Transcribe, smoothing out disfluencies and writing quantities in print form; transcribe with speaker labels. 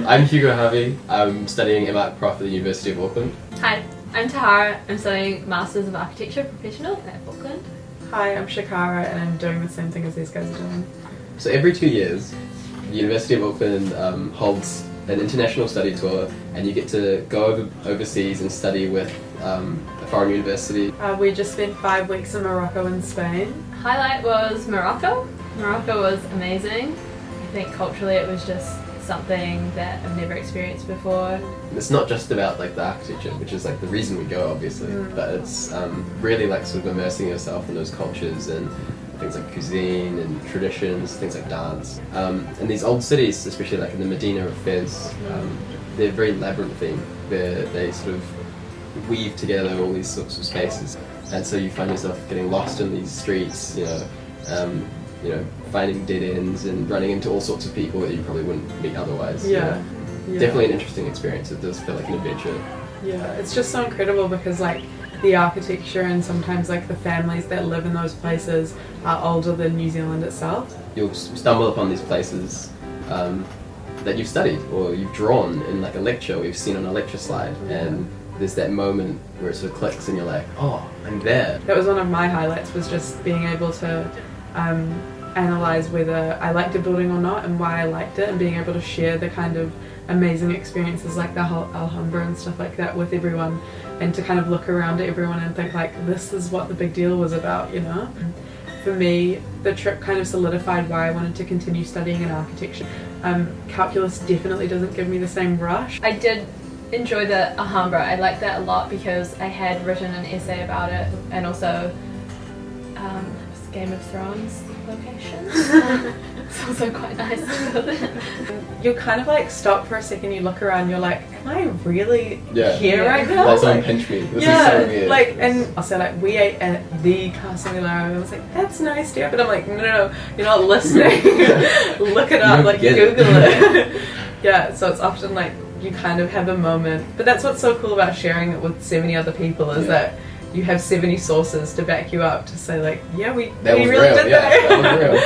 Speaker 1: I'm Hugo Harvey. I'm studying MArch Prof at the University of Auckland.
Speaker 2: Hi, I'm Tahara. I'm studying Masters of Architecture Professional at Auckland.
Speaker 3: Hi, I'm Shakara and I'm doing the same thing as these guys are doing.
Speaker 1: So every 2 years, the University of Auckland holds an international study tour, and you get to go overseas and study with a foreign university.
Speaker 3: We just spent 5 weeks in Morocco and Spain.
Speaker 2: Highlight was Morocco. Morocco was amazing. I think culturally it was just something that I've never experienced before.
Speaker 1: It's not just about like the architecture, which is like the reason we go, obviously, but it's really like sort of immersing yourself in those cultures and things like cuisine and traditions, things like dance. And these old cities, especially like in the Medina of Fez, they're very labyrinthine. They sort of weave together all these sorts of spaces, and so you find yourself getting lost in these streets, you know, finding dead ends and running into all sorts of people that you probably wouldn't meet otherwise.
Speaker 3: Yeah.
Speaker 1: Definitely an interesting experience. It does feel like an adventure.
Speaker 3: Yeah, it's just so incredible because like the architecture and sometimes like the families that live in those places are older than New Zealand itself.
Speaker 1: You'll stumble upon these places that you've studied or you've drawn in like a lecture or you've seen on a lecture slide, and there's that moment where it sort of clicks and you're like, oh, I'm there.
Speaker 3: That was one of my highlights, was just being able to analyse whether I liked a building or not and why I liked it, and being able to share the kind of amazing experiences like the whole Alhambra and stuff like that with everyone, and to kind of look around at everyone and think like, this is what the big deal was about, you know? For me, the trip kind of solidified why I wanted to continue studying in architecture. Calculus definitely doesn't give me the same rush.
Speaker 2: I did enjoy the Alhambra. I liked that a lot because I had written an essay about it, and also Game of Thrones locations. It's also quite nice to build it.
Speaker 3: You kind of like stop for a second, you look around, you're like, am I really here right now?
Speaker 1: Like someone pinch me. This is so weird.
Speaker 3: Like, and I'll say like, we ate at the Casa Milano. I was like, that's nice, dear. But I'm like, no, you're not listening. Look it up, like Google it. Yeah, so it's often like you kind of have a moment. But that's what's so cool about sharing it with 70 other people, is that you have 70 sources to back you up to say like, yeah, we really did that.
Speaker 1: That was real.